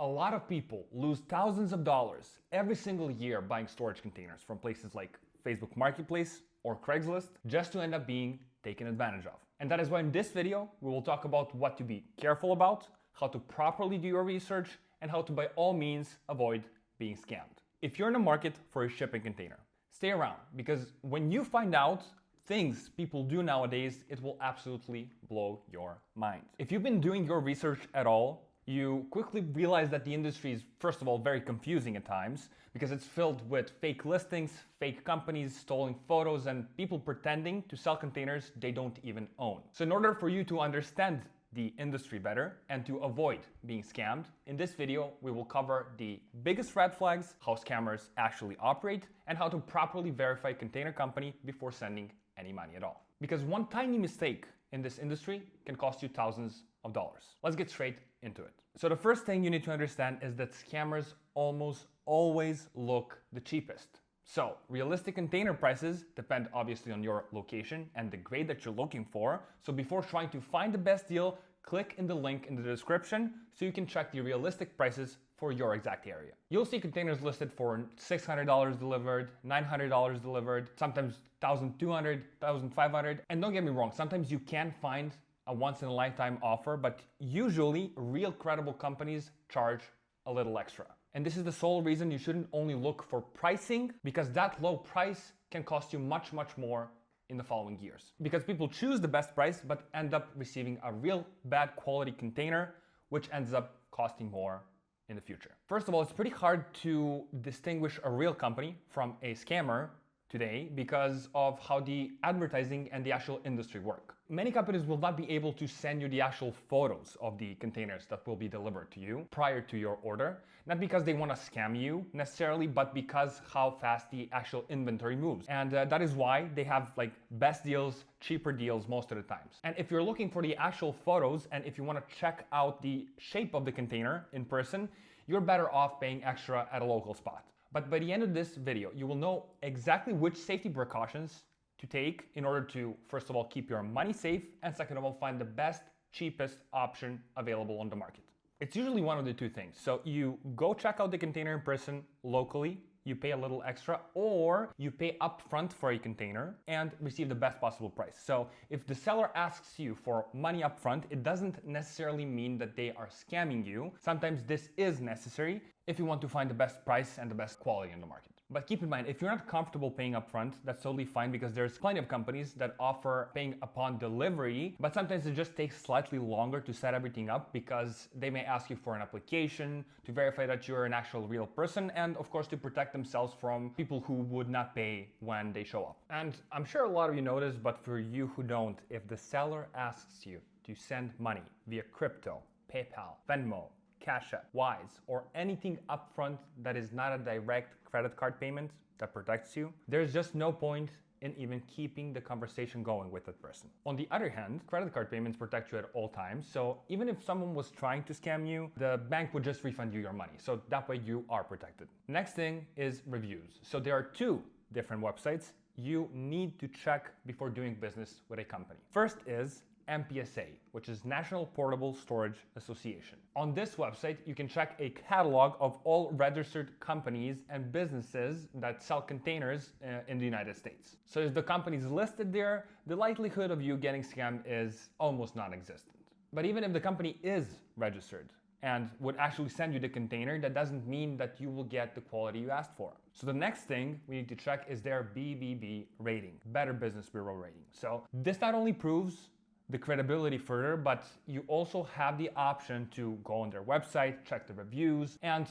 A lot of people lose thousands of dollars every single year buying storage containers from places like Facebook Marketplace or Craigslist just to end up being taken advantage of. And that is why in this video, we will talk about what to be careful about, how to properly do your research, and how to by all means avoid being scammed. If you're in the market for a shipping container, stay around, because when you find out things people do nowadays, it will absolutely blow your mind. If you've been doing your research at all, you quickly realize that the industry is, first of all, very confusing at times because it's filled with fake listings, fake companies, stolen photos, and people pretending to sell containers they don't even own. So in order for you to understand the industry better and to avoid being scammed, in this video we will cover the biggest red flags, how scammers actually operate, and how to properly verify a container company before sending any money at all. Because one tiny mistake in this industry can cost you thousands of dollars. Let's get straight into it. So the first thing you need to understand is that scammers almost always look the cheapest. So realistic container prices depend obviously on your location and the grade that you're looking for. So before trying to find the best deal, click in the link in the description so you can check the realistic prices for your exact area. You'll see containers listed for $600 delivered, $900 delivered, sometimes $1,200, $1,500. And don't get me wrong, sometimes you can find a once-in-a-lifetime offer, but usually real credible companies charge a little extra. And this is the sole reason you shouldn't only look for pricing, because that low price can cost you much, much more in the following years. Because people choose the best price, but end up receiving a real bad quality container, which ends up costing more in the future. First of all, it's pretty hard to distinguish a real company from a scammer today because of how the advertising and the actual industry work. Many companies will not be able to send you the actual photos of the containers that will be delivered to you prior to your order, not because they want to scam you necessarily, but because how fast the actual inventory moves. And that is why they have like best deals, cheaper deals most of the times. And if you're looking for the actual photos and if you want to check out the shape of the container in person, you're better off paying extra at a local spot. But by the end of this video, you will know exactly which safety precautions to take in order to, first of all, keep your money safe, and second of all, find the best, cheapest option available on the market. It's usually one of the two things. So you go check out the container in person locally, you pay a little extra, or you pay upfront for a container and receive the best possible price. So if the seller asks you for money upfront, it doesn't necessarily mean that they are scamming you. Sometimes this is necessary if you want to find the best price and the best quality in the market. But keep in mind, if you're not comfortable paying upfront, that's totally fine, because there's plenty of companies that offer paying upon delivery, but sometimes it just takes slightly longer to set everything up because they may ask you for an application to verify that you're an actual real person, and of course to protect themselves from people who would not pay when they show up. And I'm sure a lot of you know this, but for you who don't, if the seller asks you to send money via crypto, PayPal, Venmo, Cash App, Wise, or anything upfront that is not a direct credit card payment that protects you, there's just no point in even keeping the conversation going with that person. On the other hand, credit card payments protect you at all times, so even if someone was trying to scam you, the bank would just refund you your money, so that way you are protected. Next thing is reviews. So there are two different websites you need to check before doing business with a company. First is NPSA, which is National Portable Storage Association. On this website, you can check a catalog of all registered companies and businesses that sell containers in the United States. So if the company is listed there, the likelihood of you getting scammed is almost non-existent. But even if the company is registered and would actually send you the container, that doesn't mean that you will get the quality you asked for. So the next thing we need to check is their BBB rating, Better Business Bureau rating. So this not only proves the credibility further, but you also have the option to go on their website, check the reviews, and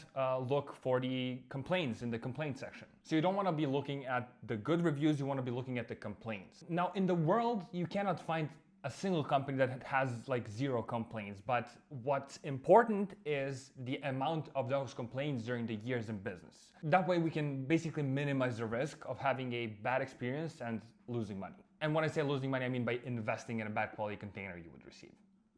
look for the complaints in the complaint section. So you don't want to be looking at the good reviews, you want to be looking at the complaints. Now in the world, you cannot find a single company that has like 0 complaints, but what's important is the amount of those complaints during the years in business. That way we can basically minimize the risk of having a bad experience and losing money. And when I say losing money, I mean by investing in a bad quality container you would receive.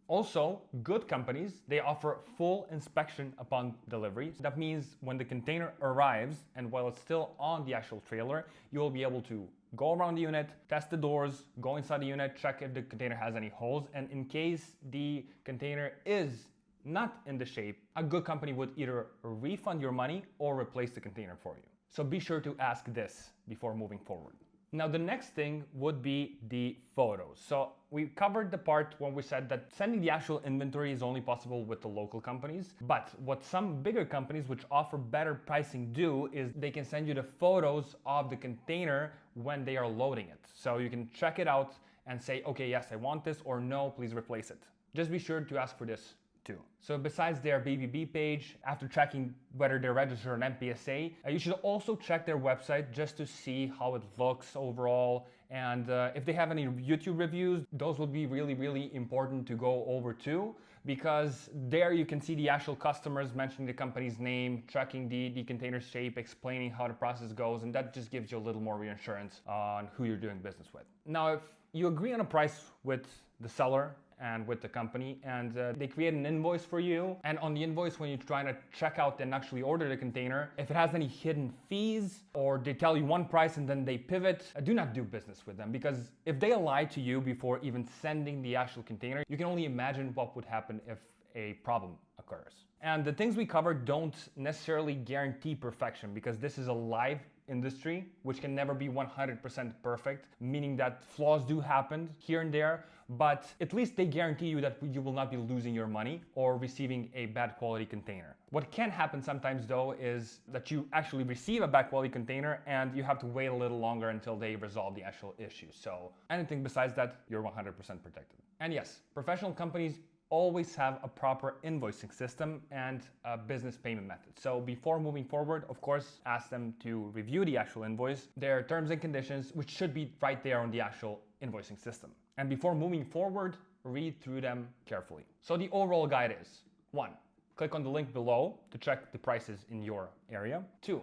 Also, good companies, they offer full inspection upon delivery. That means when the container arrives and while it's still on the actual trailer, you'll be able to go around the unit, test the doors, go inside the unit, check if the container has any holes, and in case the container is not in the shape, a good company would either refund your money or replace the container for you. So be sure to ask this before moving forward. Now, the next thing would be the photos. So we covered the part when we said that sending the actual inventory is only possible with the local companies. But what some bigger companies which offer better pricing do is they can send you the photos of the container when they are loading it. So you can check it out and say, okay, yes, I want this, or no, please replace it. Just be sure to ask for this too. So besides their BBB page, after checking whether they're registered on NPSA, you should also check their website just to see how it looks overall. And if they have any YouTube reviews, those would be really, really important to go over too, because there you can see the actual customers mentioning the company's name, checking the container shape, explaining how the process goes, and that just gives you a little more reassurance on who you're doing business with. Now, if you agree on a price with the seller and with the company, and they create an invoice for you, and on the invoice when you're trying to check out and actually order the container, if it has any hidden fees or they tell you one price and then they pivot, do not do business with them, because if they lie to you before even sending the actual container, you can only imagine what would happen if a problem occurs. And the things we covered don't necessarily guarantee perfection, because this is a live industry which can never be 100% perfect, meaning that flaws do happen here and there, but at least they guarantee you that you will not be losing your money or receiving a bad quality container. What can happen sometimes though is that you actually receive a bad quality container and you have to wait a little longer until they resolve the actual issue. So anything besides that, you're 100% protected. And yes, professional companies always have a proper invoicing system and a business payment method. So before moving forward, of course, ask them to review the actual invoice, their terms and conditions, which should be right there on the actual invoicing system. And before moving forward, read through them carefully. So the overall guide is: 1. Click on the link below to check the prices in your area. 2.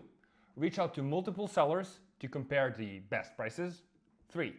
Reach out to multiple sellers to compare the best prices. 3.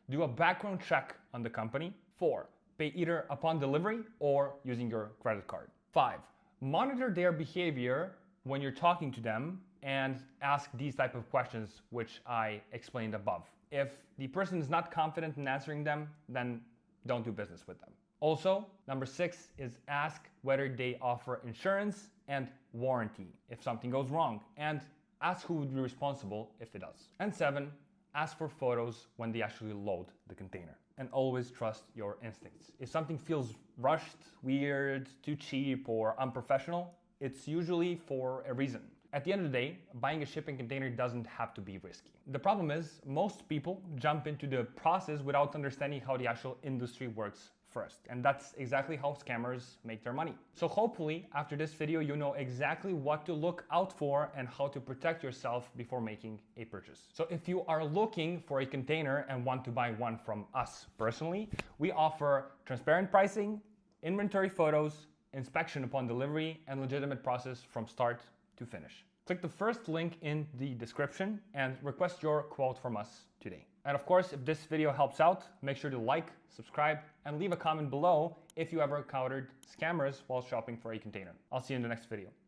Do a background check on the company. 4. Pay either upon delivery or using your credit card. 5. Monitor their behavior when you're talking to them and ask these type of questions which I explained above. If the person is not confident in answering them, then don't do business with them. Also, number 6 is ask whether they offer insurance and warranty if something goes wrong, and ask who would be responsible if it does. And 7, ask for photos when they actually load the container. And always trust your instincts. If something feels rushed, weird, too cheap, or unprofessional, it's usually for a reason. At the end of the day, buying a shipping container doesn't have to be risky. The problem is, most people jump into the process without understanding how the actual industry works first. And that's exactly how scammers make their money. So hopefully, after this video, you know exactly what to look out for and how to protect yourself before making a purchase. So if you are looking for a container and want to buy one from us personally, we offer transparent pricing, inventory photos, inspection upon delivery, and legitimate process from start to finish. Click the first link in the description and request your quote from us today. And of course, if this video helps out, make sure to like, subscribe, and leave a comment below if you ever encountered scammers while shopping for a container. I'll see you in the next video.